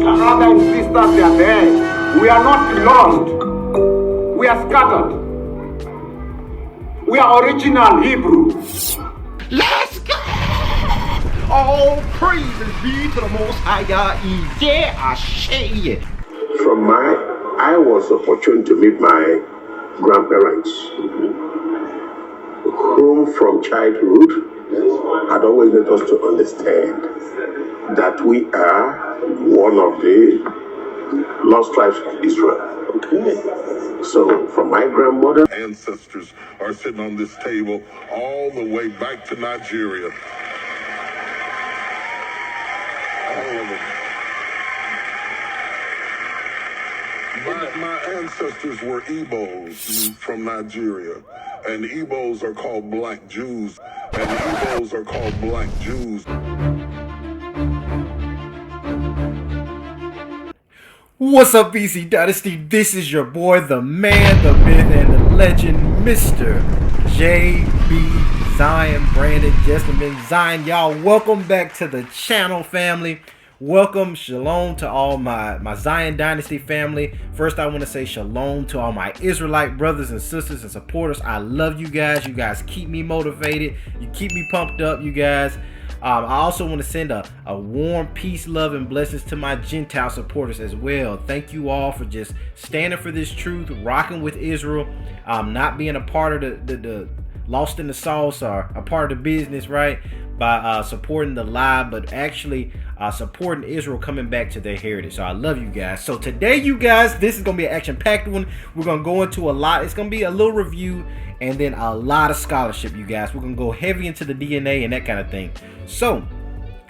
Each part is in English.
brothers and sisters, they are there. We are not lost. We are scattered. We are original Hebrew. Let's go! All praises be to the Most High God. Yeah, I say it. I was opportune to meet my grandparents, whom from childhood had always made us to understand that we are one of the lost tribes of Israel. Okay. So, from my grandmother, ancestors are sitting on this table all the way back to Nigeria. All of them. My ancestors were Igbos from Nigeria, and Igbos are called Black Jews, What's up, BC Dynasty? This is your boy, the man, the myth, and the legend, Mr. JBZion, Brandon Jessamine Zion. Y'all, welcome back to the channel, family. Welcome, shalom to all my Zion Dynasty family. First, I want to say shalom to all my Israelite brothers and sisters and supporters. I love you guys. You guys keep me motivated. You keep me pumped up, you guys. I also want to send a warm peace, love, and blessings to my Gentile supporters as well. Thank you all for just standing for this truth, rocking with Israel, not being a part of the lost in the sauce or a part of the business, right? By supporting the lie, but actually supporting Israel coming back to their heritage. So I love you guys. So today, you guys, this is going to be an action-packed one. We're going to go into a lot. It's going to be a little review and then a lot of scholarship, you guys. We're going to go heavy into the DNA and that kind of thing. So,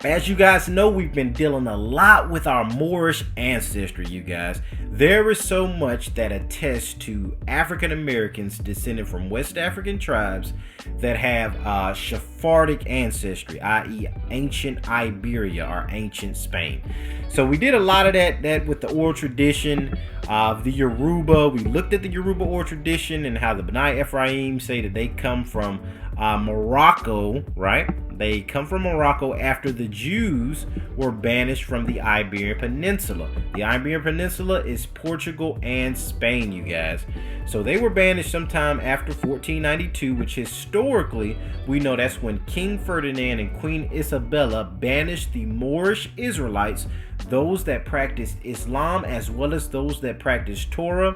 as you guys know, we've been dealing a lot with our Moorish ancestry, you guys. There is so much that attests to African Americans descended from West African tribes that have sephardic ancestry, i.e. ancient Iberia or ancient Spain. So we did a lot of that with the oral tradition of the Yoruba. We looked at the Yoruba oral tradition and how the B'nai Ephraim say that they come from Morocco, right? They come from Morocco after the Jews were banished from the Iberian Peninsula. The Iberian Peninsula is Portugal and Spain, you guys. So they were banished sometime after 1492, which historically we know that's when King Ferdinand and Queen Isabella banished the Moorish Israelites, those that practiced Islam as well as those that practiced Torah.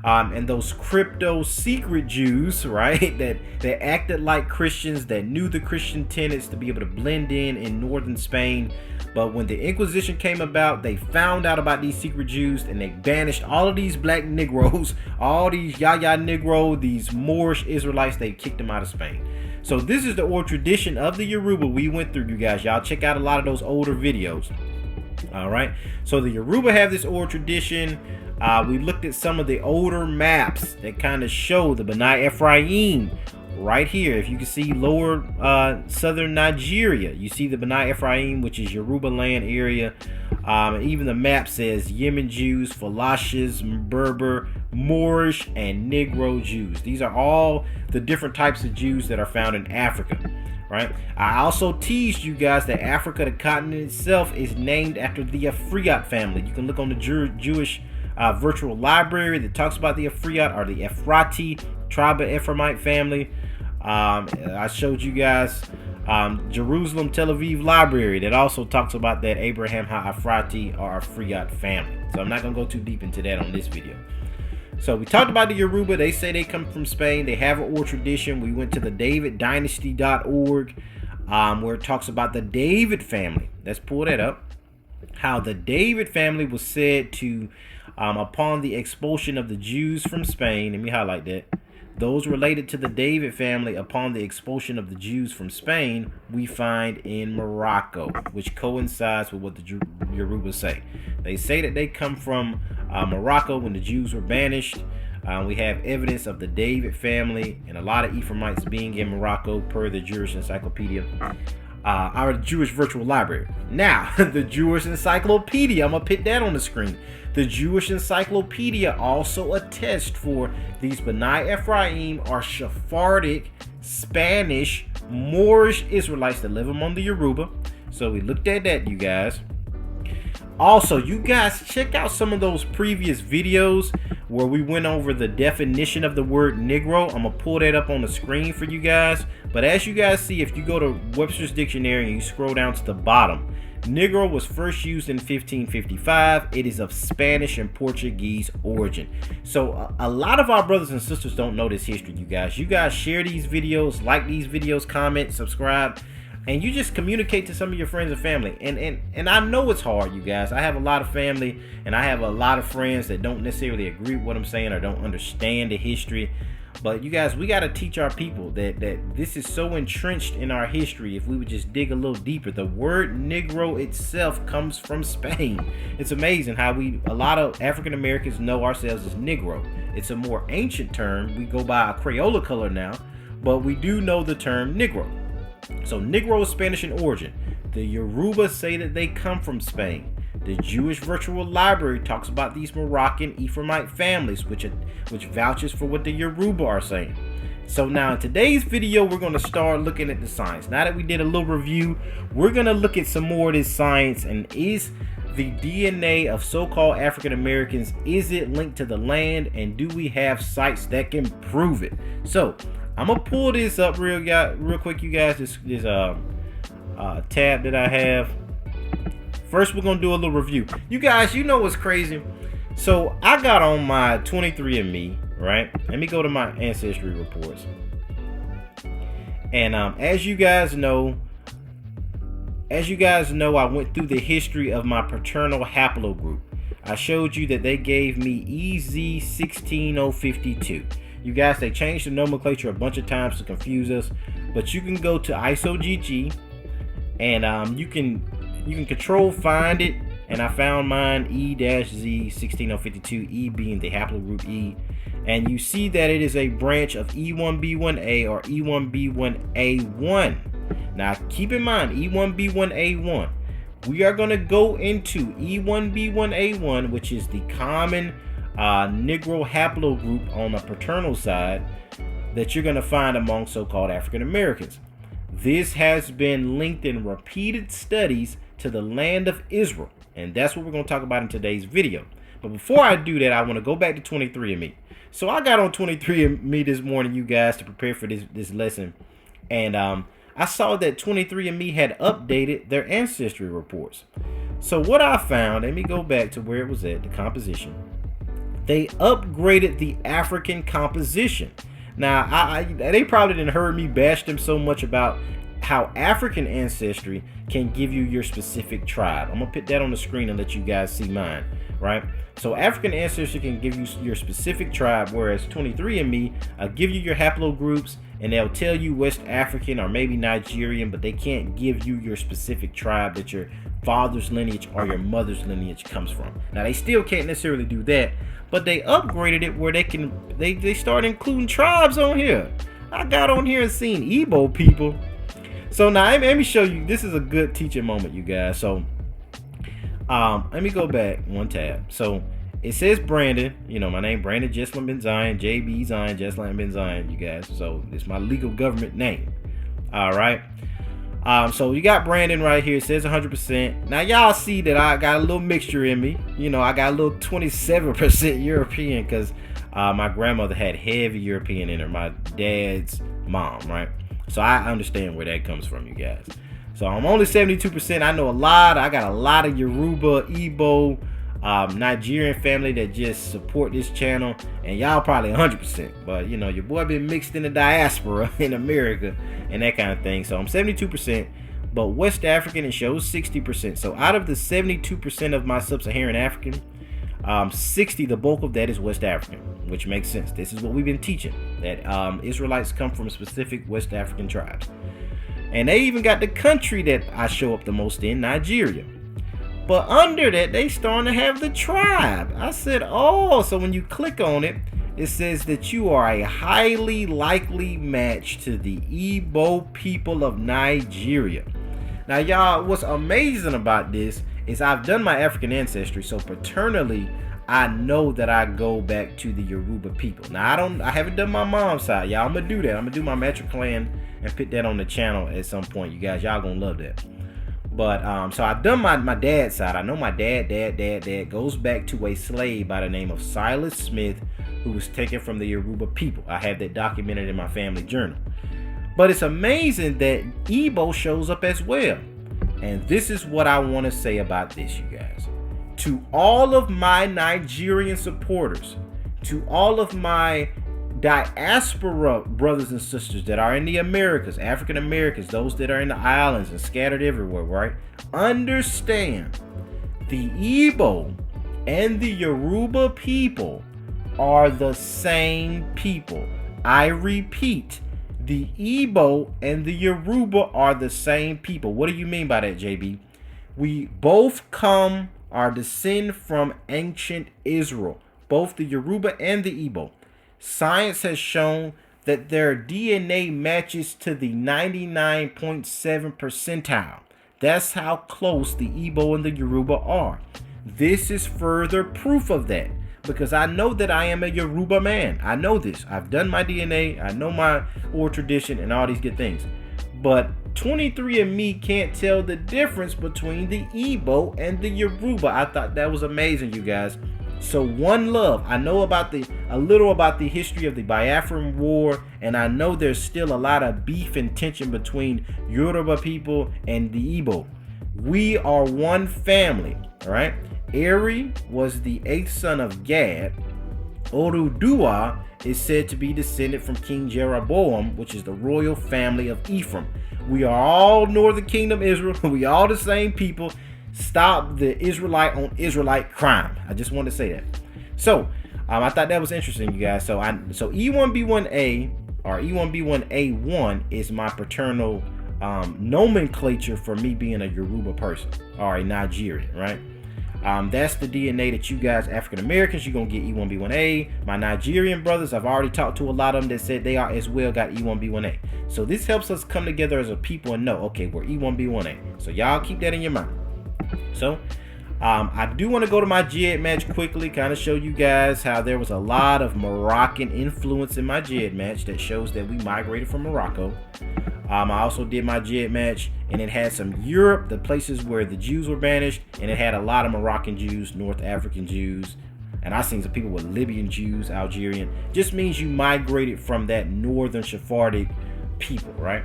And those crypto secret Jews, right, that acted like Christians, that knew the Christian tenets to be able to blend in northern Spain. But when the Inquisition came about, they found out about these secret Jews and they banished all of these black Negroes, all these Yaya Negro, these Moorish Israelites. They kicked them out of Spain. So this is the oral tradition of the Yoruba we went through, you guys. Y'all check out a lot of those older videos. All right, so the Yoruba have this oral tradition. We looked at some of the older maps that kind of show the B'nai Ephraim right here. If you can see lower southern Nigeria, you see the B'nai Ephraim, which is Yoruba land area. Even the map says Yemen Jews, Falashas, Berber, Moorish, and Negro Jews. These are all the different types of Jews that are found in Africa. Right. I also teased you guys that Africa, the continent itself, is named after the Ephraim family. You can look on the Jewish virtual library that talks about the Ephraim or the Ephrati tribe of Ephraimite family. I showed you guys Jerusalem Tel Aviv library that also talks about that Abraham ha-Ephrati or Ephraim family. So I'm not going to go too deep into that on this video. So we talked about the Yoruba. They say they come from Spain. They have an oral tradition. We went to the DavidDynasty.org where it talks about the David family. Let's pull that up. How the David family was said to, upon the expulsion of the Jews from Spain, let me highlight that. Those related to the David family upon the expulsion of the Jews from Spain, we find in Morocco, which coincides with what the Yoruba say. They say that they come from Morocco when the Jews were banished. We have evidence of the David family and a lot of Ephraimites being in Morocco per the Jewish Encyclopedia. Our Jewish virtual library. Now, the Jewish Encyclopedia, I'm going to put that on the screen. The Jewish Encyclopedia also attests for these B'nai Ephraim are Sephardic, Spanish, Moorish Israelites that live among the Yoruba. So we looked at that, you guys. Also, you guys check out some of those previous videos where we went over the definition of the word Negro. I'm gonna pull that up on the screen for you guys. But as you guys see, if you go to Webster's Dictionary and you scroll down to the bottom, Negro was first used in 1555. It is of Spanish and Portuguese origin. So a lot of our brothers and sisters don't know this history, you guys. You guys share these videos, like these videos, comment, subscribe, and you just communicate to some of your friends and family. And I know it's hard, you guys. I have a lot of family and I have a lot of friends that don't necessarily agree with what I'm saying or don't understand the history. But you guys, we got to teach our people that this is so entrenched in our history. If we would just dig a little deeper, the word Negro itself comes from Spain. It's amazing how a lot of African Americans know ourselves as Negro. It's a more ancient term. We go by a Crayola color now, but we do know the term Negro. So Negro is Spanish in origin. The Yoruba say that they come from Spain. The Jewish Virtual Library talks about these Moroccan Ephraimite families, which vouches for what the Yoruba are saying. So now in today's video, we're going to start looking at the science. Now that we did a little review, we're going to look at some more of this science. And is the DNA of so-called African Americans, is it linked to the land? And do we have sites that can prove it? So I'm gonna pull this up real quick, you guys. This tab that I have. First, we're gonna do a little review. You guys, you know what's crazy? So I got on my 23andMe, right? Let me go to my ancestry reports. And as you guys know, I went through the history of my paternal haplogroup. I showed you that they gave me EZ16052. You guys, they changed the nomenclature a bunch of times to confuse us, but you can go to ISOGG and you can control find it, and I found mine E-Z16052, E being the haplogroup E, and you see that it is a branch of E1B1A or E1B1A1. Now keep in mind, E1B1A1. We are going to go into E1B1A1, which is the common Negro haplogroup on the paternal side that you're going to find among so-called African Americans. This has been linked in repeated studies to the land of Israel, and that's what we're going to talk about in today's video. But before I do that, I want to go back to 23andMe. So I got on 23andMe this morning, you guys, to prepare for this lesson, and I saw that 23andMe had updated their ancestry reports. So what I found, let me go back to where it was at, the composition. They upgraded the African composition. Now, they probably didn't heard me bash them so much about how African ancestry can give you your specific tribe. I'm gonna put that on the screen and let you guys see mine, right? So African ancestry can give you your specific tribe, whereas 23andMe give you your haplogroups, and they'll tell you West African or maybe Nigerian, but they can't give you your specific tribe that your father's lineage or your mother's lineage comes from. Now, they still can't necessarily do that, but they upgraded it where they start including tribes on here. I got on here and seen Igbo people. So now let me show you. This is a good teaching moment, you guys. So let me go back one tab. So it says Brandon, you know, my name Brandon YESLIM JBZion, YESLIM, you guys. So it's my legal government name. All right. So you got Brandon right here. It says 100%. Now y'all see that I got a little mixture in me. You know, I got a little 27% European because my grandmother had heavy European in her. My dad's mom, right? So I understand where that comes from, you guys. So I'm only 72%. I know I got a lot of Yoruba, Igbo, Nigerian family that just support this channel, and y'all probably 100%. But you know, your boy been mixed in the diaspora in America and that kind of thing. So I'm 72%, but West African, it shows 60%. So out of the 72% of my sub-Saharan African, 60, the bulk of that is West African, which makes sense. This is what we've been teaching, that Israelites come from specific West African tribes. And they even got the country that I show up the most in, Nigeria. But under that, they starting to have the tribe. I said, oh, so when you click on it, it says that you are a highly likely match to the Igbo people of Nigeria. Now, y'all, what's amazing about this is I've done my African ancestry, so paternally, I know that I go back to the Yoruba people. Now, I haven't done my mom's side, y'all. I'm gonna do that. I'm gonna do my matriclan and put that on the channel at some point, you guys. Y'all gonna love that. But so I've done my dad's side. I know my dad goes back to a slave by the name of Silas Smith, who was taken from the Yoruba people. I have that documented in my family journal. But it's amazing that Igbo shows up as well. And this is what I want to say about this, you guys. To all of my Nigerian supporters, to all of my diaspora brothers and sisters that are in the Americas, African Americans, those that are in the islands and scattered everywhere, right? Understand, the Igbo and the Yoruba people are the same people. I repeat, the Igbo and the Yoruba are the same people. What do you mean by that, JB? We both are descend from ancient Israel, both the Yoruba and the Igbo. Science has shown that their DNA matches to the 99.7 percentile. That's how close the Igbo and the Yoruba are. This is further proof of that, because I know that I am a Yoruba man. I know this. I've done my DNA. I know my oral tradition and all these good things. But 23andMe can't tell the difference between the Igbo and the Yoruba. I thought that was amazing, you guys. So one love. I know a little about the history of the Biafran War, and I know there's still a lot of beef and tension between Yoruba people and the Igbo. We are one family, all right? Eri was the 8th son of Gad. Oduduwa is said to be descended from King Jeroboam, which is the royal family of Ephraim. We are all Northern Kingdom Israel. We all the same people. Stop the Israelite on Israelite crime. I just want to say that. So I thought that was interesting, you guys. So E1B1A or E1B1A1 is my paternal nomenclature for me being a Yoruba person or a Nigerian, right? That's the DNA that you guys, African Americans, you're going to get E1B1A. My Nigerian brothers, I've already talked to a lot of them that said they are as well got E1B1A. So this helps us come together as a people and know, okay, we're E1B1A. So y'all keep that in your mind. So I do want to go to my JED match quickly, kind of show you guys how there was a lot of Moroccan influence in my JED match that shows that we migrated from Morocco. I also did my JED match, and it had some Europe, the places where the Jews were banished, and it had a lot of Moroccan Jews, North African Jews, and I seen some people with Libyan Jews, Algerian. Just means you migrated from that northern Sephardic people, right?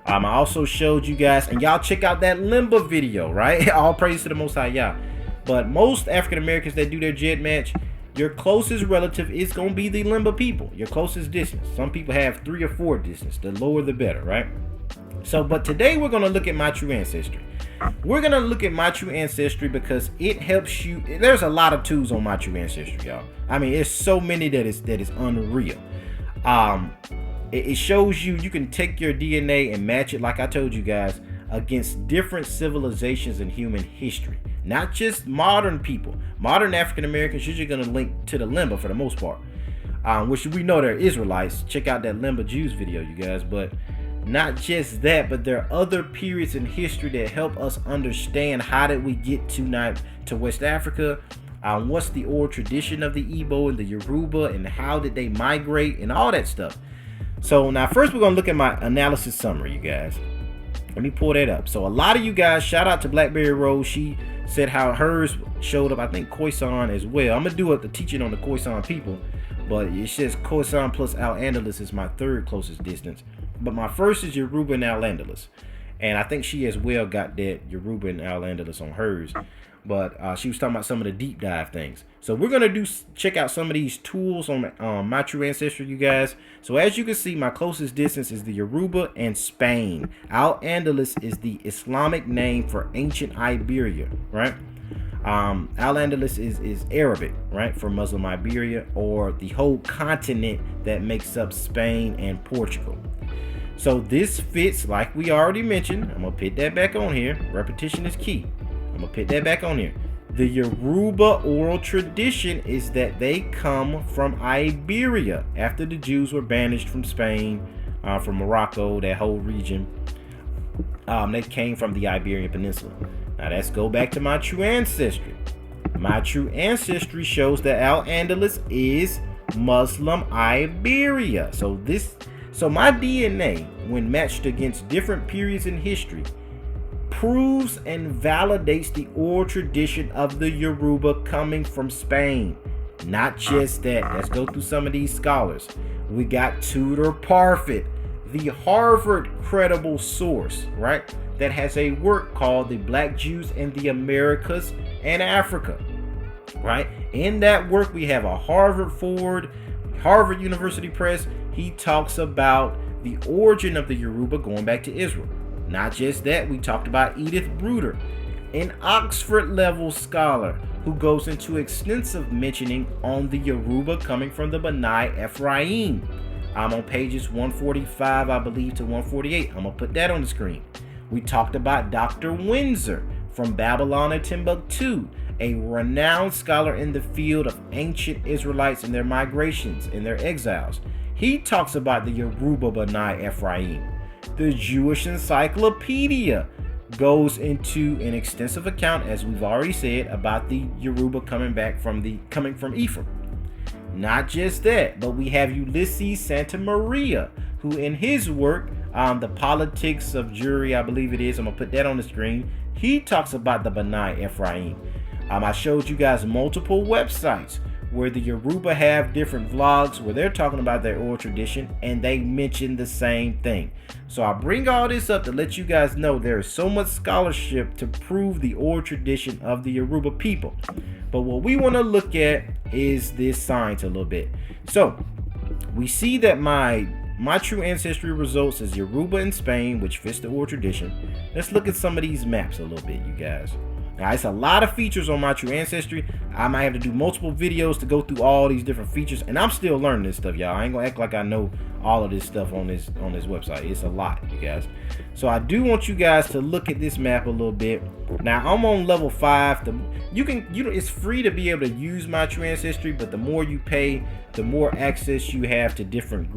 I also showed you guys, and y'all check out that Limba video, right? All praise to the Most High Yah. But most African Americans that do their JED match, your closest relative is going to be the Limba people, your closest distance. Some people have 3 or 4 distance. The lower the better, right? So, but today we're going to look at my true ancestry. We're going to look at my true ancestry because it helps you. There's a lot of tools on my true ancestry, y'all. I mean, there's so many that is unreal. It shows you can take your DNA and match it, like I told you guys, against different civilizations in human history. Not just modern people. Modern African Americans, usually going to link to the Limba for the most part. Which we know they're Israelites. Check out that Limba Jews video, you guys. But not just that, but there are other periods in history that help us understand how did we get to West Africa. What's the oral tradition of the Igbo and the Yoruba, and how did they migrate and all that stuff. So now first we're going to look at my analysis summary, you guys. Let me pull that up. So a lot of you guys, shout out to Blackberry Rose. She said how hers showed up, I think Khoisan as well. I'm going to do the teaching on the Khoisan people, but it says Khoisan plus Al-Andalus is my 3rd closest distance. But my first is Yoruba and Al-Andalus. And I think she as well got that Yoruba and Al-Andalus on hers. But she was talking about some of the deep dive things. So we're going to check out some of these tools on my true ancestry, you guys. So as you can see, my closest distance is the Yoruba and Spain. Al-Andalus is the Islamic name for ancient Iberia, right? Al-Andalus is Arabic, right, for Muslim Iberia, or the whole continent that makes up Spain and Portugal. So this fits, like we already mentioned. I'm going to put that back on here. Repetition is key. I'm going to put that back on here. The Yoruba oral tradition is that they come from Iberia after the Jews were banished from Spain, from Morocco, that whole region. They came from the Iberian Peninsula. Now let's go back to my true ancestry. My true ancestry shows that Al-Andalus is Muslim Iberia. So my DNA, when matched against different periods in history, proves and validates the oral tradition of the Yoruba coming from Spain. Not just that. Let's go through some of these scholars. We got Tudor Parfit, the Harvard credible source, right? That has a work called The Black Jews in the Americas and Africa, right? In that work, we have a Harvard University Press. He talks about the origin of the Yoruba going back to Israel. Not just that, we talked about Edith Bruder, an Oxford level scholar who goes into extensive mentioning on the Yoruba coming from the B'nai Ephraim. I'm on pages 145, I believe, to 148. I'm gonna put that on the screen. We talked about Dr. Windsor from Babylon and Timbuktu, a renowned scholar in the field of ancient Israelites and their migrations and their exiles. He talks about the Yoruba B'nai Ephraim. The Jewish Encyclopedia goes into an extensive account, as we've already said, about the Yoruba coming from Ephraim. Not just that, but we have Ulysses Santa Maria, who in his work, The Politics of Jewry, I believe it is, I'm gonna put that on the screen. He talks about the B'nai Ephraim. I showed you guys multiple websites where the Yoruba have different vlogs where they're talking about their oral tradition and they mention the same thing. So I bring all this up to let you guys know there is so much scholarship to prove the oral tradition of the Yoruba people. But what we want to look at is this science a little bit. So we see that my True Ancestry results is Yoruba in Spain, which fits the oral tradition. Let's look at some of these maps a little bit, you guys. Now, it's a lot of features on my True Ancestry. I might have to do multiple videos to go through all these different features, and I'm still learning this stuff, y'all. I ain't gonna act like I know all of this stuff on this website. It's a lot, you guys. So I do want you guys to look at this map a little bit. Now I'm on level 5. It's free to be able to use my True Ancestry, but the more you pay, the more access you have to different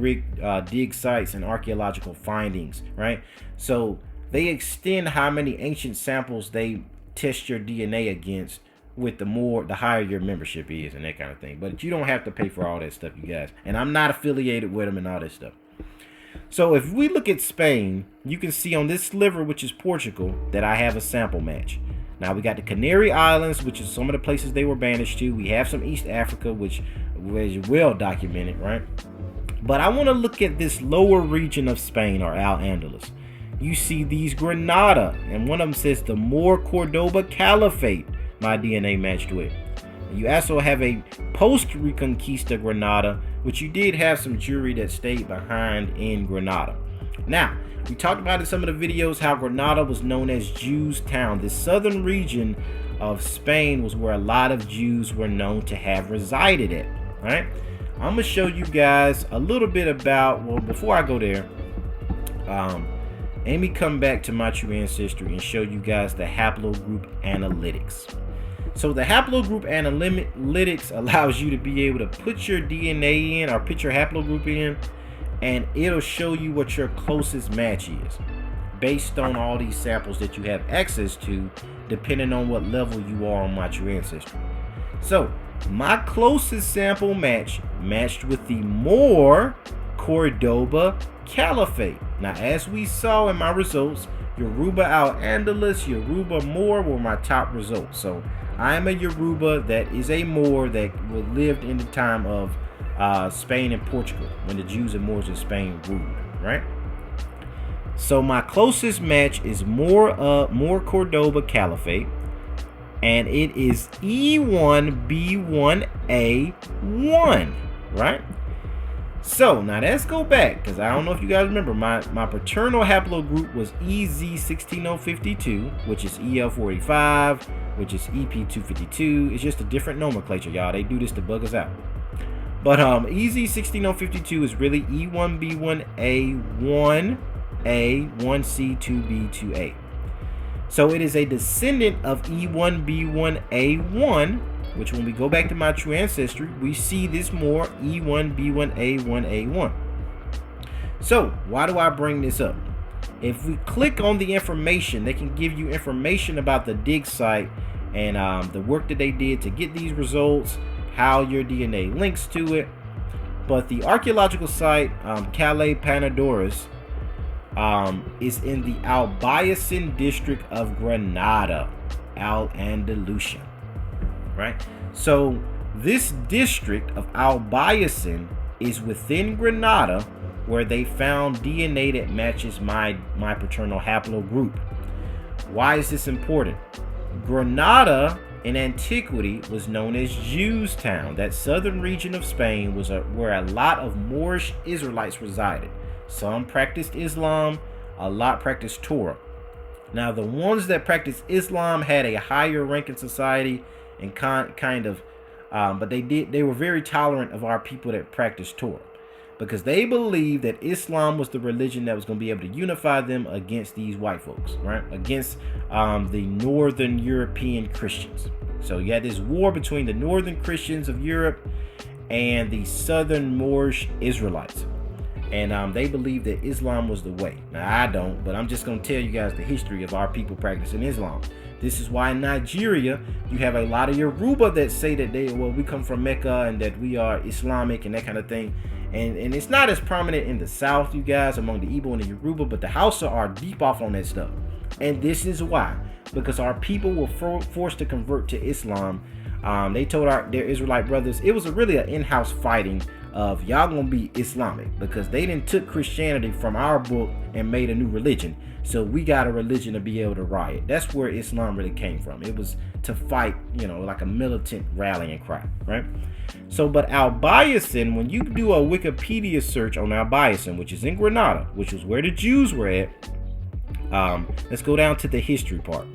dig sites and archaeological findings, right? So they extend how many ancient samples they test your DNA against with the higher your membership is and that kind of thing. But you don't have to pay for all that stuff, you guys. And I'm not affiliated with them and all that stuff. So if we look at Spain, you can see on this sliver, which is Portugal, that I have a sample match. Now we got the Canary Islands, which is some of the places they were banished to. We have some East Africa, which is well documented, right? But I want to look at this lower region of Spain, or Al-Andalus. You see these Granada, and one of them says the Moor Cordoba Caliphate, my DNA matched with. You also have a post-Reconquista Granada, which you did have some Jewry that stayed behind in Granada. Now, we talked about in some of the videos how Granada was known as Jews' town. This southern region of Spain was where a lot of Jews were known to have resided at, right? I'm going to show you guys a little bit about, well, before I go there, let me come back to my True Ancestry and show you guys the haplogroup analytics. So the haplogroup analytics allows you to be able to put your DNA in or put your haplogroup in, and it'll show you what your closest match is based on all these samples that you have access to, depending on what level you are on my True Ancestry. So my closest sample matched with the Moor Cordoba Caliphate. Now, as we saw in my results, Yoruba Al-Andalus, Yoruba Moor were my top results. So I am a Yoruba that is a Moor that lived in the time of Spain and Portugal, when the Jews and Moors in Spain ruled, right? So my closest match is Moor Cordoba Caliphate, and it is E1B1A 1, right? So now let's go back, because I don't know if you guys remember, my paternal haplogroup was EZ16052, which is EL45, which is EP252. It's just a different nomenclature, y'all. They do this to bug us out. But EZ16052 is really E1B1A 1A 1C 2B 2A. So it is a descendant of E1B1A 1, which when we go back to my True Ancestry, we see this more E1B1A 1A1. So why do I bring this up? If we click on the information, they can give you information about the dig site and the work that they did to get these results, how your DNA links to it. But the archaeological site, Calais Panadoras, is in the Al-Bayasin district of Granada, Al-Andalus, right? So this district of Al-Bayasin is within Granada, where they found DNA that matches my paternal haplogroup. Why is this important? Granada in antiquity was known as Jews' town. That southern region of Spain was where a lot of Moorish Israelites resided. Some practiced Islam, a lot practiced Torah. Now, the ones that practiced Islam had a higher rank in society, and but they were very tolerant of our people that practiced Torah, because they believed that Islam was the religion that was going to be able to unify them against these white folks, right? Against the northern European Christians. So you had this war between the northern Christians of Europe and the southern Moorish Israelites. And they believed that Islam was the way. Now, I don't, but I'm just going to tell you guys the history of our people practicing Islam. This is why in Nigeria, you have a lot of Yoruba that say that we come from Mecca and that we are Islamic and that kind of thing. And it's not as prominent in the South, you guys, among the Igbo and the Yoruba, but the Hausa are deep off on that stuff. And this is why, because our people were forced to convert to Islam. They told their Israelite brothers, it was really an in-house fighting of y'all gonna be Islamic, because they didn't took Christianity from our book and made a new religion. So we got a religion to be able to riot. That's where Islam really came from. It was to fight, like a militant rallying cry, right? So, but Al-Bayasin, when you do a Wikipedia search on Al-Bayasin, which is in Granada, which was where the Jews were at, let's go down to the history part.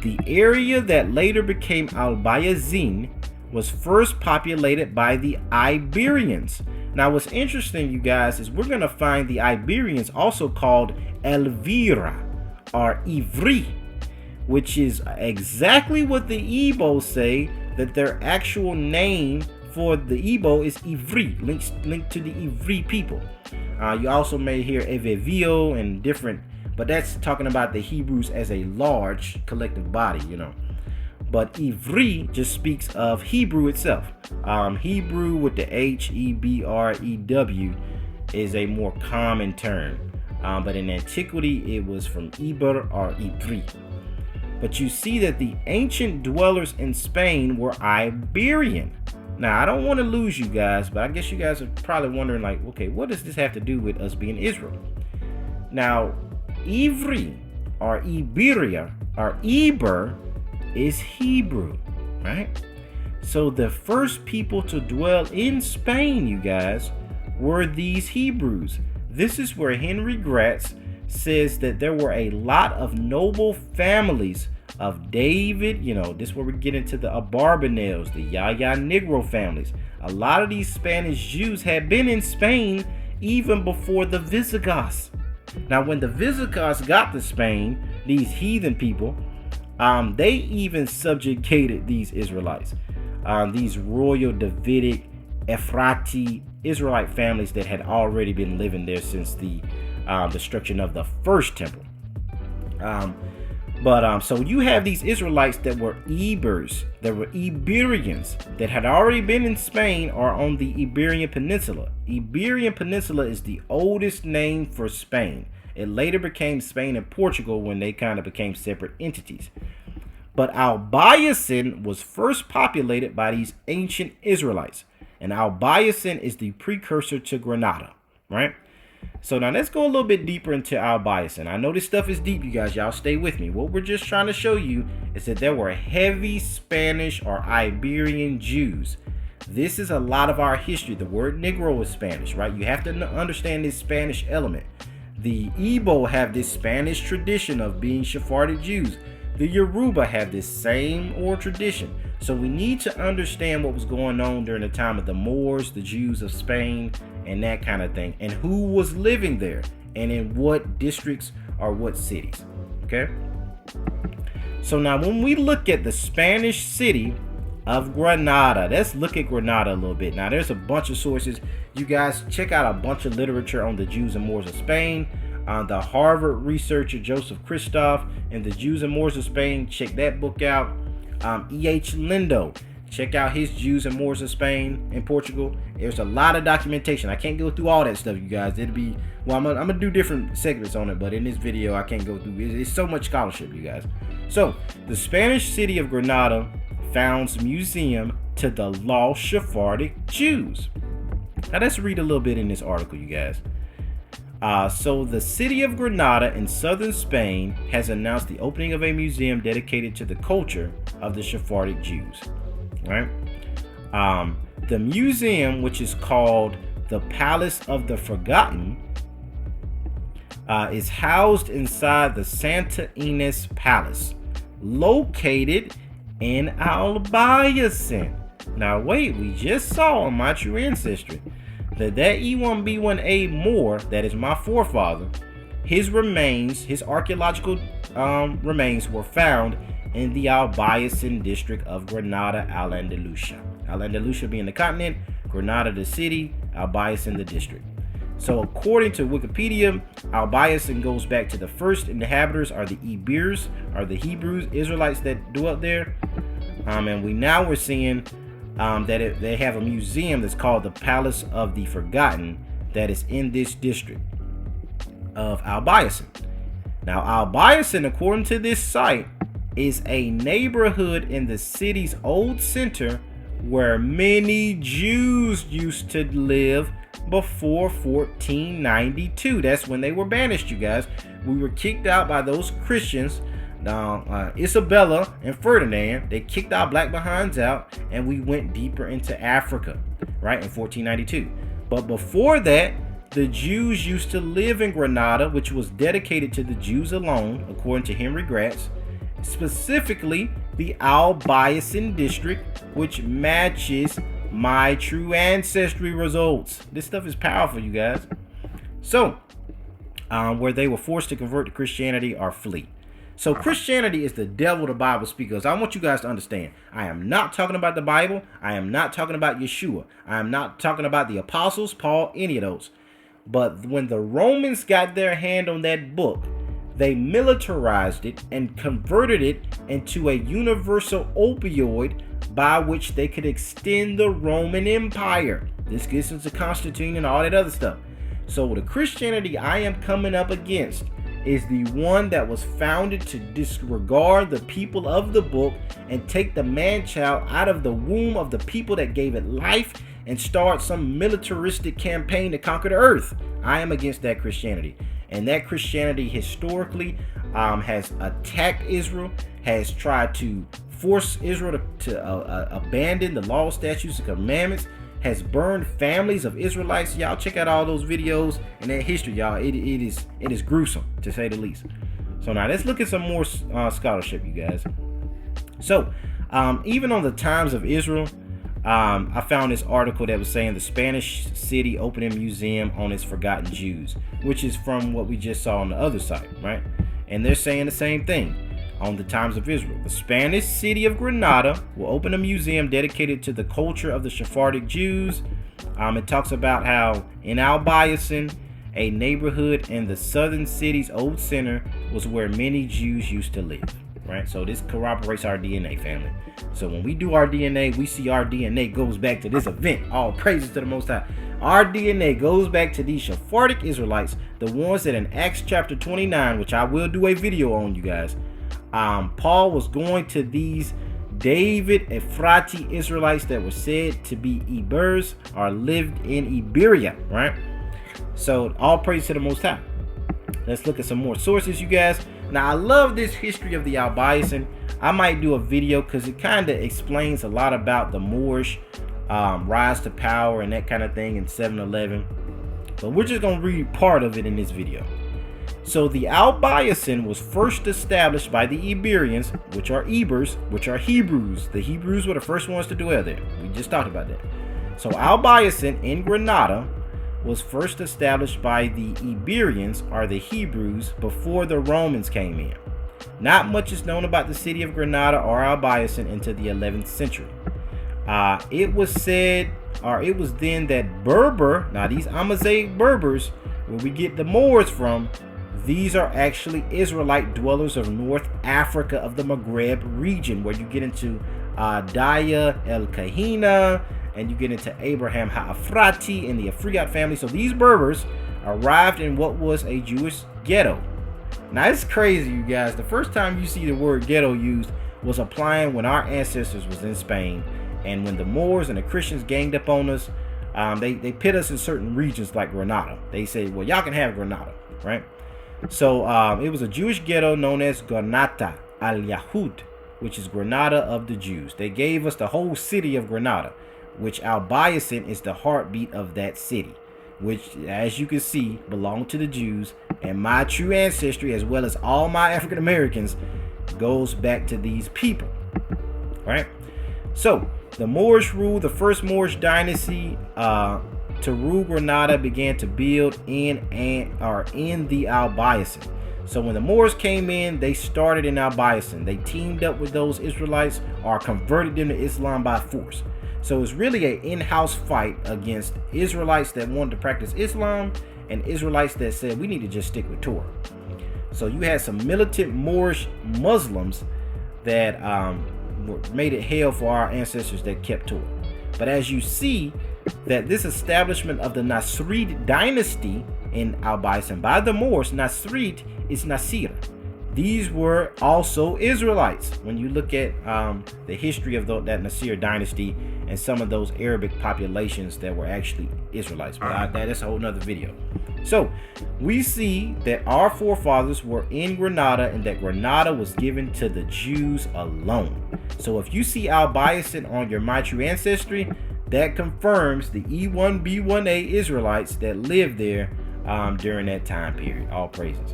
The area that later became Al-Bayasin was first populated by the Iberians. Now, what's interesting, you guys, is we're going to find the Iberians also called Elvira or Ivri, which is exactly what the Igbo say, that their actual name for the Igbo is Ivri, linked to the Ivri people. You also may hear Evevio and different, but that's talking about the Hebrews as a large collective body, But Ivri just speaks of Hebrew itself. Hebrew with the Hebrew is a more common term. But in antiquity, it was from Iber or Ivri. But you see that the ancient dwellers in Spain were Iberian. Now, I don't want to lose you guys, but I guess you guys are probably wondering, like, okay, what does this have to do with us being Israel? Now, Ivri or Iberia or Iber is Hebrew, right? So the first people to dwell in Spain, you guys, were these Hebrews. This is where Henry Gratz says that there were a lot of noble families of David, this is where we get into the Abarbanels, the Yaya Negro families. A lot of these Spanish Jews had been in Spain even before the Visigoths. Now, when the Visigoths got to Spain, these heathen people, they even subjugated these Israelites, these royal Davidic, Ephrati Israelite families that had already been living there since the destruction of the first temple. So you have these Israelites that were Ebers, that were Iberians, that had already been in Spain or on the Iberian Peninsula. Iberian Peninsula is the oldest name for Spain. It later became Spain and Portugal when they kind of became separate entities. But Al-Bayasin was first populated by these ancient Israelites. And Al-Bayasin is the precursor to Granada, right? So now let's go a little bit deeper into Al-Bayasin. I know this stuff is deep, you guys. Y'all stay with me. What we're just trying to show you is that there were heavy Spanish or Iberian Jews. This is a lot of our history. The word Negro is Spanish, right? You have to understand this Spanish element. The Igbo have this Spanish tradition of being Sephardic Jews. The Yoruba have this same oral tradition. So we need to understand what was going on during the time of the Moors, the Jews of Spain, and that kind of thing, and who was living there, and in what districts or what cities. Okay? So now when we look at the Spanish city of Granada, let's look at Granada a little bit. Now there's a bunch of sources. You guys check out a bunch of literature on the Jews and Moors of Spain. The Harvard researcher Joseph Christoph and the Jews and Moors of Spain, check that book out. E.H. Lindo, Check out his Jews and Moors of Spain and Portugal. There's a lot of documentation. I can't go through all that stuff, you guys. It'll be, well, I'm gonna do different segments on it, but in this video, I can't go through. It's so much scholarship, you guys. So, the Spanish city of Granada founds a museum to the lost Sephardic Jews. Now, let's read a little bit in this article, you guys. So the city of Granada in southern Spain has announced the opening of a museum dedicated to the culture of the Sephardic Jews. Right? The museum, which is called the Palace of the Forgotten, is housed inside the Santa Ines Palace, located in Al-Andalus. Now wait, we just saw on my True Ancestry that E1B1A Moor, that is my forefather, his remains, his archaeological remains were found in the Al-Andalus district of Granada, Al-Andalus. Al-Andalus being the continent, Granada the city, Al-Andalus the district. So according to Wikipedia, Al-Andalus goes back to the first inhabitants are the Ibers, are the Hebrew Israelites that dwelt there. And we're seeing that they have a museum that's called the Palace of the Forgotten that is in this district of Al-Andalus. Now, Al-Andalus, according to this site, is a neighborhood in the city's old center where many Jews used to live before 1492. That's when they were banished, you guys. We were kicked out by those Christians. Isabella and Ferdinand, they kicked our black behinds out, and we went deeper into Africa, right, in 1492. But before that, the Jews used to live in Granada, which was dedicated to the Jews alone, according to Henry Gratz, specifically the Al-Andalus district, which matches my True Ancestry results. This stuff is powerful, you guys. So, where they were forced to convert to Christianity or flee. So Christianity is the devil the Bible speaks. I want you guys to understand. I am not talking about the Bible. I am not talking about Yeshua. I am not talking about the apostles, Paul, any of those. But when the Romans got their hand on that book, they militarized it and converted it into a universal opioid by which they could extend the Roman Empire. This gets into Constantine and all that other stuff. So the Christianity I am coming up against is the one that was founded to disregard the people of the book and take the man-child out of the womb of the people that gave it life and start some militaristic campaign to conquer the earth. I am against that Christianity. And that Christianity historically has attacked Israel, has tried to force Israel to abandon the law, statutes, and commandments, has burned families of Israelites. Y'all check out all those videos and that history, y'all. It is gruesome, to say the least. So now let's look at some more scholarship, you guys. So even on the Times of Israel, I found this article that was saying the Spanish city opening museum on its forgotten Jews, which is from what we just saw on the other side, right? And they're saying the same thing on the Times of Israel. The Spanish city of Granada will open a museum dedicated to the culture of the Sephardic Jews. It talks about how in Al-Andalus, a neighborhood in the southern city's old center, was where many Jews used to live. Right? So this corroborates our DNA, family. So when we do our DNA, we see our DNA goes back to this event. All praises to the Most High. Our DNA goes back to these Sephardic Israelites, the ones that in Acts chapter 29, which I will do a video on, you guys. Paul was going to these David Ephrati Israelites that were said to be Ibers or lived in Iberia, right? So all praise to the Most High. Let's look at some more sources, you guys. Now I love this history of the Al-Andalus. I might do a video because it kind of explains a lot about the Moorish rise to power and that kind of thing in 711. But we're just going to read part of it in this video. So the Al-Andalus was first established by the Iberians, which are Ibers, which are Hebrews. The Hebrews were the first ones to dwell there. We just talked about that. So Al-Andalus in Granada was first established by the Iberians, or the Hebrews, before the Romans came in. Not much is known about the city of Granada or Al-Andalus into the 11th century. It was said, or it was then that Berber, now these Amazigh Berbers, where we get the Moors from, these are actually Israelite dwellers of North Africa, of the Maghreb region, where you get into Daya el-Kahina, and you get into Abraham Ha'afrati and the Afriyat family. So these Berbers arrived in what was a Jewish ghetto. Now it's crazy, you guys. The first time you see the word ghetto used was applying when our ancestors was in Spain, and when the Moors and the Christians ganged up on us. They pit us in certain regions like Granada. They said, well, y'all can have Granada, right? So it was a Jewish ghetto known as Granada al-Yahud, which is Granada of the Jews. They gave us the whole city of Granada, which Al-Bayasin is the heartbeat of that city, which, as you can see, belonged to the Jews. And my true ancestry, as well as all my African Americans, goes back to these people, right? So the Moorish rule, the first Moorish dynasty to rule Granada, began to build in the Al-Bayasin. So when the Moors came in, they started in Al-Bayasin. They teamed up with those Israelites or converted them to Islam by force. So it's really an in-house fight against Israelites that wanted to practice Islam and Israelites that said we need to just stick with Torah. So you had some militant Moorish Muslims that made it hell for our ancestors that kept Torah. But as you see, that this establishment of the Nasrid dynasty in Al-Bayasin by the Moors, Nasrid is Nasir. These were also Israelites. When you look at the history of that Nasir dynasty and some of those Arabic populations that were actually Israelites, but that's a whole nother video. So we see that our forefathers were in Granada and that Granada was given to the Jews alone. So if you see Al-Bayasin on your My True Ancestry, that confirms the E1B1A Israelites that lived there during that time period. All praises.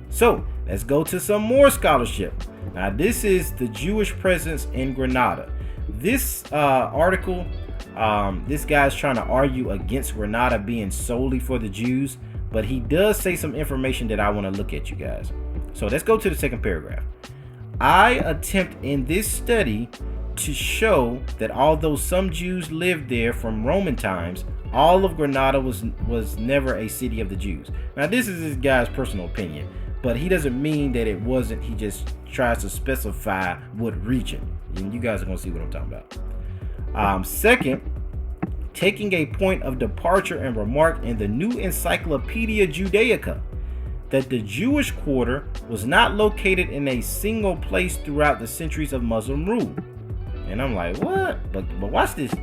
So let's go to some more scholarship. Now this is the Jewish presence in Granada. This article, this guy's trying to argue against Granada being solely for the Jews, but he does say some information that I want to look at, you guys. So let's go to the second paragraph. I attempt in this study to show that although some Jews lived there from Roman times, all of Granada was never a city of the Jews. Now this is this guy's personal opinion, but he doesn't mean that it wasn't. He just tries to specify what region. And you guys are going to see what I'm talking about. Second, taking a point of departure and remark in the New Encyclopedia Judaica that the Jewish quarter was not located in a single place throughout the centuries of Muslim rule. And I'm like, what? But watch this.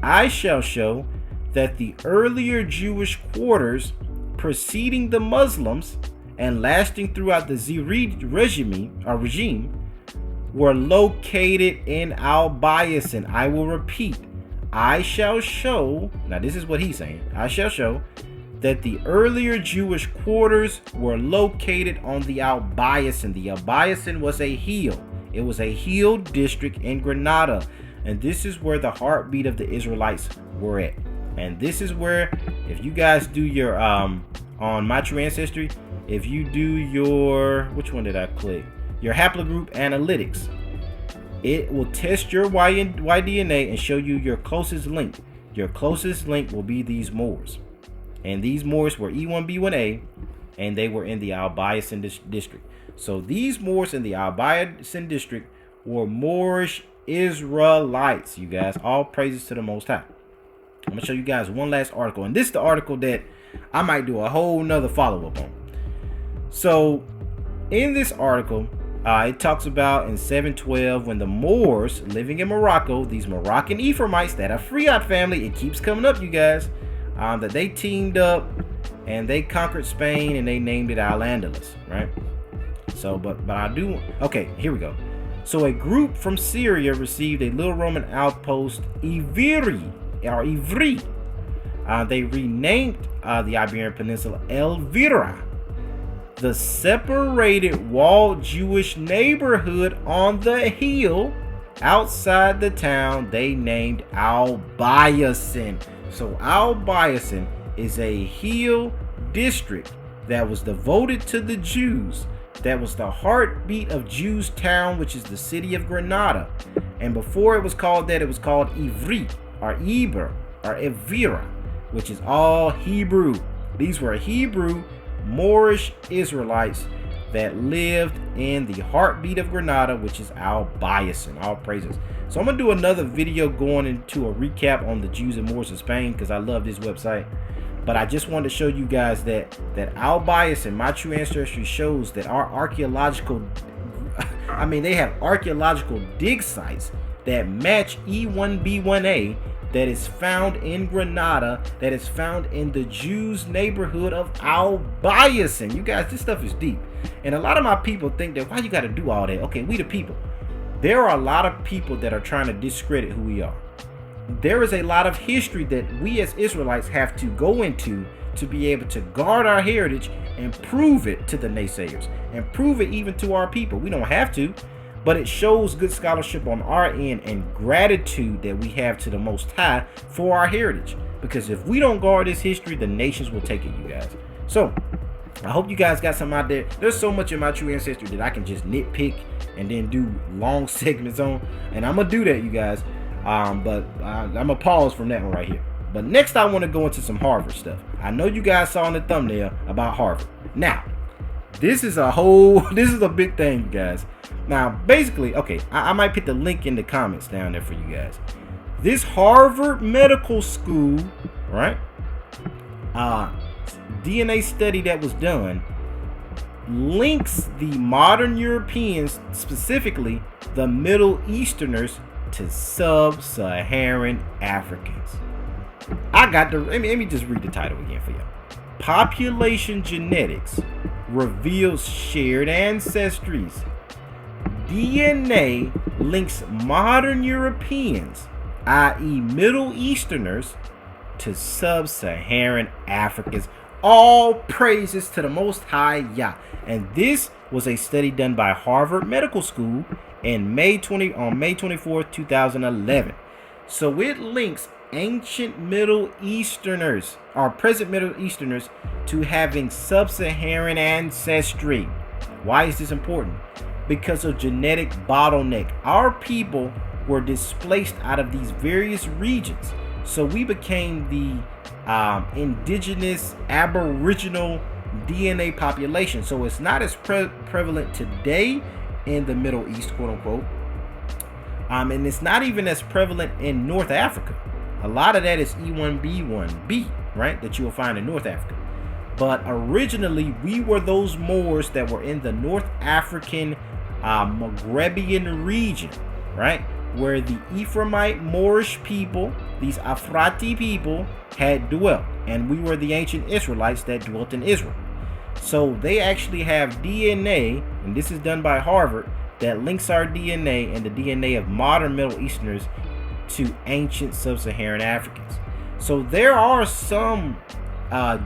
I shall show that the earlier Jewish quarters preceding the Muslims and lasting throughout the Zirid regime were located in Al-Bayasin. I will repeat. I shall show, now this is what he's saying. I shall show that the earlier Jewish quarters were located on the Al-Bayasin. The Al-Bayasin was a hill. It was a hill district in Granada. And this is where the heartbeat of the Israelites were at. And this is where, if you guys do your, on My True Ancestry, if you do your, which one did I click? Your haplogroup analytics, it will test your Y-DNA and show you your closest link. Your closest link will be these Moors. And these Moors were E1B1A, and they were in the Al-Bayasin district. So these Moors in the Al-Bayasin district were Moorish Israelites, you guys. All praises to the Most High. I'm going to show you guys one last article. And this is the article that I might do a whole nother follow-up on. So in this article, it talks about in 712 when the Moors living in Morocco, these Moroccan Ephraimites, that Afriyat family, it keeps coming up, you guys, that they teamed up and they conquered Spain and they named it Al-Andalus, right? So, but I do, okay, here we go. So a group from Syria received a little Roman outpost, Ivri. They renamed the Iberian Peninsula Elvira. The separated walled Jewish neighborhood on the hill outside the town they named Al-Bayasin. So Al-Bayasin is a hill district that was devoted to the Jews. That was the heartbeat of Jews Town, which is the city of Granada. And before it was called that, it was called Ivri or Eber or Evira, which is all Hebrew. These were Hebrew Moorish Israelites that lived in the heartbeat of Granada, which is Al-Bayazin. All praises. So I'm gonna do another video going into a recap on the Jews and Moors of Spain, because I love this website. But I just wanted to show you guys that Al-Bayazin, my True Ancestry, shows that our archaeological, I mean, they have archaeological dig sites that match E1B1A that is found in Granada, that is found in the Jews neighborhood of Al-Bayazin. You guys, this stuff is deep. And a lot of my people think that, why you got to do all that? Okay, we the people. There are a lot of people that are trying to discredit who we are. There is a lot of history that we as Israelites have to go into to be able to guard our heritage and prove it to the naysayers and prove it even to our people. We don't have to, but it shows good scholarship on our end and gratitude that we have to the Most High for our heritage. Because if we don't guard this history, the nations will take it, you guys. So I hope you guys got some out there. There's so much in my True Ancestry that I can just nitpick and then do long segments on, and I'm gonna do that, you guys. But I'm gonna pause from that one right here. But next I want to go into some Harvard stuff. I know you guys saw in the thumbnail about Harvard. Now, this is a big thing, you guys. Now, basically, okay, I might put the link in the comments down there for you guys. This Harvard Medical School, right? DNA study that was done links the modern Europeans, specifically the Middle Easterners, to sub-Saharan Africans. let me just read the title again for you. Population genetics reveals shared ancestries. DNA links modern Europeans, i.e. Middle Easterners, to sub-Saharan Africans. All praises to the Most High Yah. And this was a study done by Harvard Medical School on May 24th, 2011. So it links ancient Middle Easterners, or present Middle Easterners, to having sub-Saharan ancestry. Why is this important? Because of genetic bottleneck. Our people were displaced out of these various regions. So we became the indigenous aboriginal DNA population. So it's not as prevalent today in the Middle East, quote unquote. And it's not even as prevalent in North Africa. A lot of that is E1B1B, right? That you will find in North Africa. But originally, we were those Moors that were in the North African Maghrebian region, right? Where the Ephraimite Moorish people, these Afrati people, had dwelt. And we were the ancient Israelites that dwelt in Israel. So they actually have DNA, and this is done by Harvard, that links our DNA and the DNA of modern Middle Easterners to ancient sub-Saharan Africans. So there are some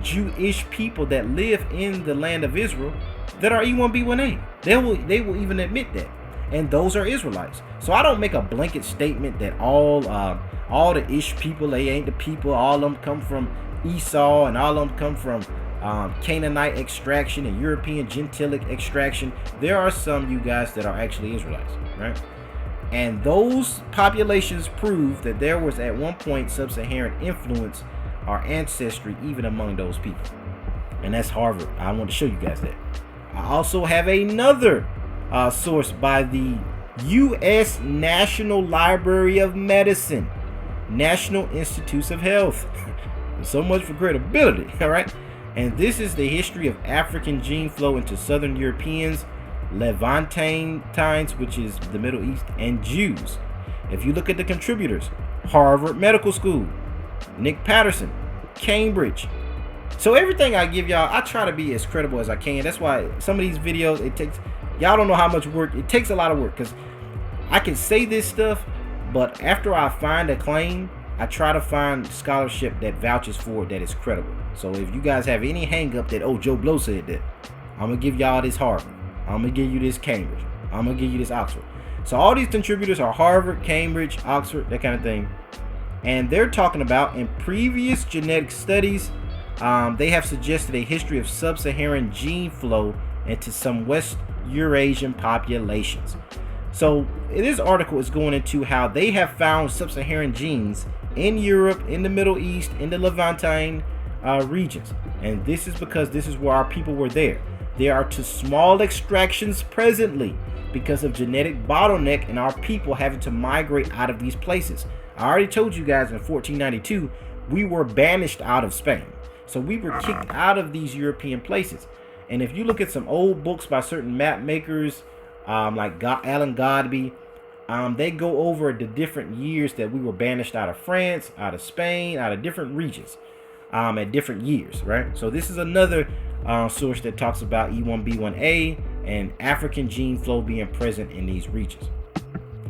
Jewish people that live in the land of Israel that are E1B1A. They will even admit that. And those are Israelites. So I don't make a blanket statement that all the Ish people, they ain't the people. All of them come from Esau, and all of them come from Canaanite extraction and European Gentilic extraction. There are some, you guys, that are actually Israelites, right? And those populations prove that there was at one point sub-Saharan influence or ancestry even among those people. And that's Harvard. I want to show you guys that. I also have another source by the U.S. National Library of Medicine, National Institutes of Health. So much for credibility, all right? And this is the history of African gene flow into Southern Europeans, Levantines, which is the Middle East, and Jews. If you look at the contributors, Harvard Medical School, Nick Patterson, Cambridge. So everything I give y'all, I try to be as credible as I can. That's why some of these videos, it takes, y'all don't know how much work. It takes a lot of work, because I can say this stuff, but after I find a claim, I try to find scholarship that vouches for it, that is credible. So if you guys have any hang up that, oh, Joe Blow said that, I'm going to give y'all this Harvard. I'm going to give you this Cambridge. I'm going to give you this Oxford. So all these contributors are Harvard, Cambridge, Oxford, that kind of thing. And they're talking about, in previous genetic studies, they have suggested a history of sub-Saharan gene flow into some West Eurasian populations. So this article is going into how they have found sub-Saharan genes in Europe, in the Middle East, in the Levantine regions. And this is because this is where our people were there. There are too small extractions presently because of genetic bottleneck and our people having to migrate out of these places. I already told you guys in 1492, we were banished out of Spain. So we were kicked out of these European places. And if you look at some old books by certain map makers, like Alan Godby, they go over the different years that we were banished out of France, out of Spain, out of different regions at different years, right? So this is another source that talks about E1B1A and African gene flow being present in these regions.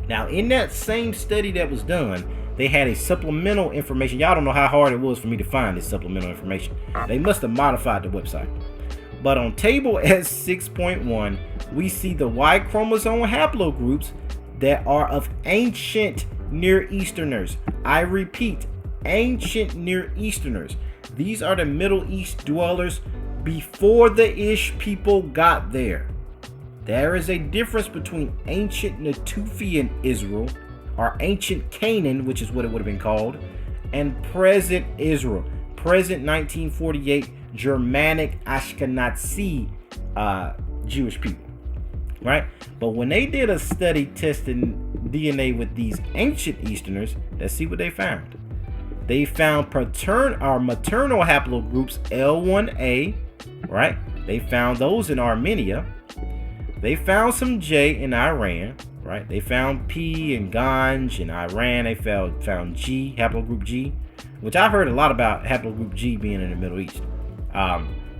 Now, in that same study that was done, they had a supplemental information. Y'all don't know how hard it was for me to find this supplemental information. They must have modified the website. But on table S6.1, we see the Y chromosome haplogroups that are of ancient Near Easterners. I repeat, ancient Near Easterners. These are the Middle East dwellers before the Ish people got there. There is a difference between ancient Natufian Israel, or ancient Canaan, which is what it would have been called, and present Israel, present 1948 Germanic Ashkenazi Jewish people, right? But when they did a study testing DNA with these ancient Easterners, let's see what they found. They found maternal haplogroups L1A, right? They found those in Armenia. They found some J in Iran, right? They found P and Ganj in Iran. They found G, haplogroup G, which I've heard a lot about haplogroup G being in the Middle East.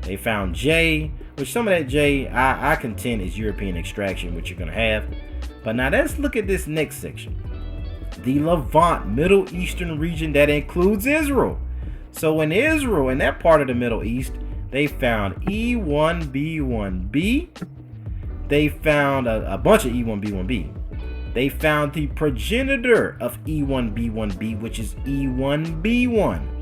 They found J, which some of that J I contend is European extraction, which you're going to have. But now let's look at this next section. The Levant, Middle Eastern region that includes Israel. So in Israel, in that part of the Middle East, they found E1B1B. They found a bunch of E1B1B. They found the progenitor of E1B1B, which is E1B1.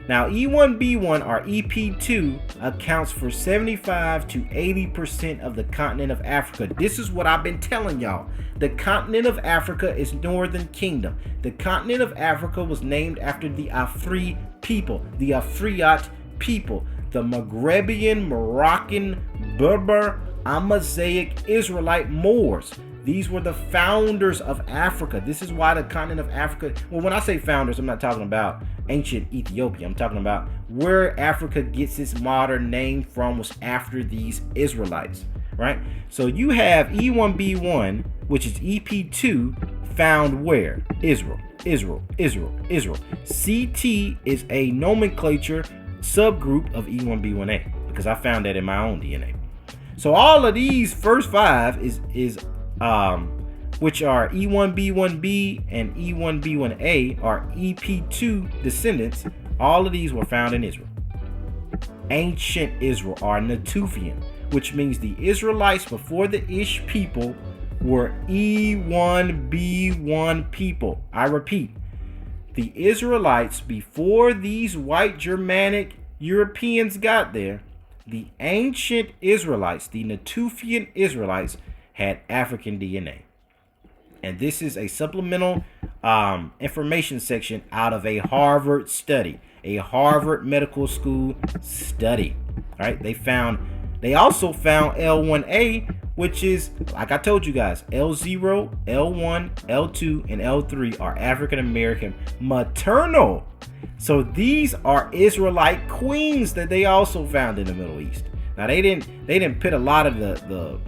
Now, E1B1 or EP2 accounts for 75 to 80% of the continent of Africa. This is what I've been telling y'all. The continent of Africa is Northern Kingdom. The continent of Africa was named after the Afri people, the Afriyat people, the Maghrebian, Moroccan, Berber, Amazigh, Israelite Moors. These were the founders of Africa. This is why the continent of Africa, well, when I say founders, I'm not talking about ancient Ethiopia. I'm talking about where Africa gets its modern name from was after these Israelites, right? So you have E1B1, which is EP2, found where? Israel, Israel, Israel, Israel. CT is a nomenclature subgroup of E1B1A because I found that in my own DNA. So all of these first five is which are E1B1B and E1B1A are EP2 descendants. All of these were found in Israel. Ancient Israel are Natufian, which means the Israelites before the Ish people were E1B1 people. I repeat, the Israelites before these white Germanic Europeans got there, the ancient Israelites, the Natufian Israelites, had African DNA. And this is a supplemental information section out of a Harvard study, a Harvard Medical School study. All right, they also found L1A, which is, like I told you guys, L0, L1, L2, and L3 are African American maternal. So these are Israelite queens that they also found in the Middle East. Now they didn't put a lot of the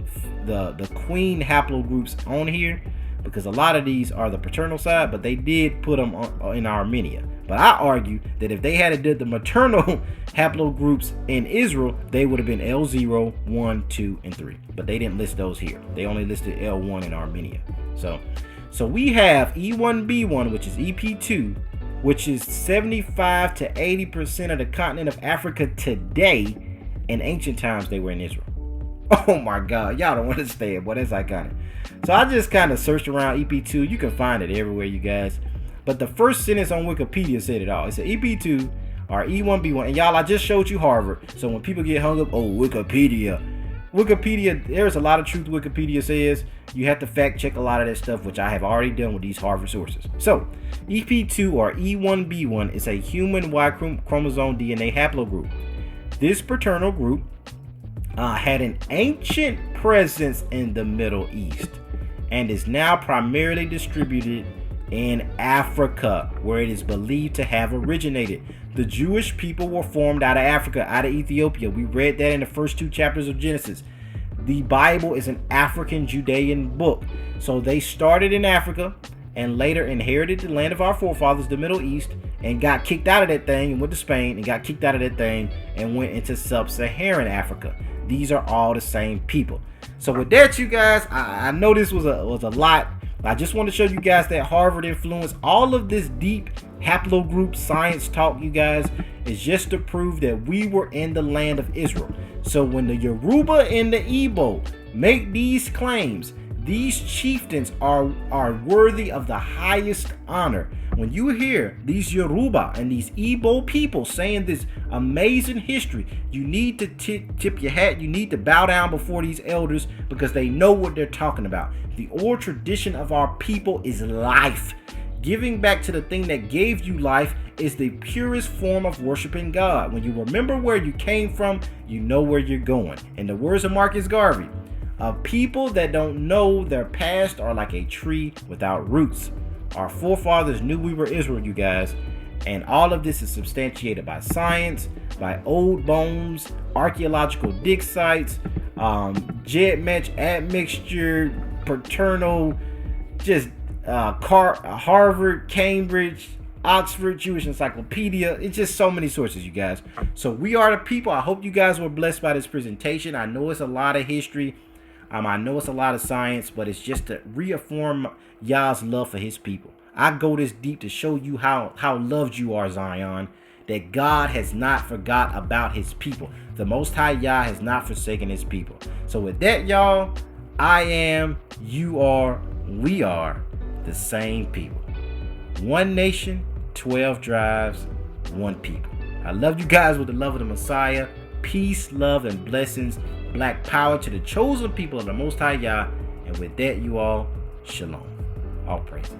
queen haplogroups on here because a lot of these are the paternal side, but they did put them in Armenia. But I argue that if they had did the maternal haplogroups in Israel, they would have been L0, 1, 2, and 3. But they didn't list those here. They only listed L1 in Armenia. So we have E1B1, which is EP2, which is 75 to 80% of the continent of Africa today. In ancient times, they were in Israel. Oh my God, y'all don't understand, boy, that's iconic. So I just kind of searched around EP2. You can find it everywhere, you guys. But the first sentence on Wikipedia said it all. It said EP2 or E1B1. And y'all, I just showed you Harvard. So when people get hung up, oh, Wikipedia, there's a lot of truth Wikipedia says. You have to fact check a lot of that stuff, which I have already done with these Harvard sources. So EP2 or E1B1 is a human Y chromosome DNA haplogroup. This paternal group had an ancient presence in the Middle East and is now primarily distributed in Africa, where it is believed to have originated. The Jewish people were formed out of Africa, out of Ethiopia. We read that in the first 2 chapters of Genesis. The Bible is an African Judean book. So they started in Africa and later inherited the land of our forefathers, the Middle East, and got kicked out of that thing and went to Spain and got kicked out of that thing and went into sub-Saharan Africa. These are all the same people. So with that, you guys, I know this was a lot. I just want to show you guys that Harvard influence. All of this deep haplogroup science talk, you guys, is just to prove that we were in the land of Israel. So when the Yoruba and the Igbo make these claims, these chieftains are worthy of the highest honor. When you hear these Yoruba and these Igbo people saying this amazing history, you need to tip your hat. You need to bow down before these elders because they know what they're talking about. The oral tradition of our people is life. Giving back to the thing that gave you life is the purest form of worshiping God. When you remember where you came from, you know where you're going. In the words of Marcus Garvey, a people that don't know their past are like a tree without roots. Our forefathers knew we were Israel, you guys, and all of this is substantiated by science, by old bones, archaeological dig sites, jet match admixture, paternal, just Harvard, Cambridge, Oxford, Jewish Encyclopedia. It's just so many sources, you guys. So we are the people. I hope you guys were blessed by this presentation. I know it's a lot of history. I know it's a lot of science, but it's just to reaffirm Yah's love for his people. I go this deep to show you how loved you are, Zion, that God has not forgot about his people. The Most High Yah has not forsaken his people. So with that, y'all, I am, you are, we are the same people. One nation, 12 tribes, one people. I love you guys with the love of the Messiah. Peace, love, and blessings. Black power to the chosen people of the Most High Yah. And with that, you all, shalom. All praises.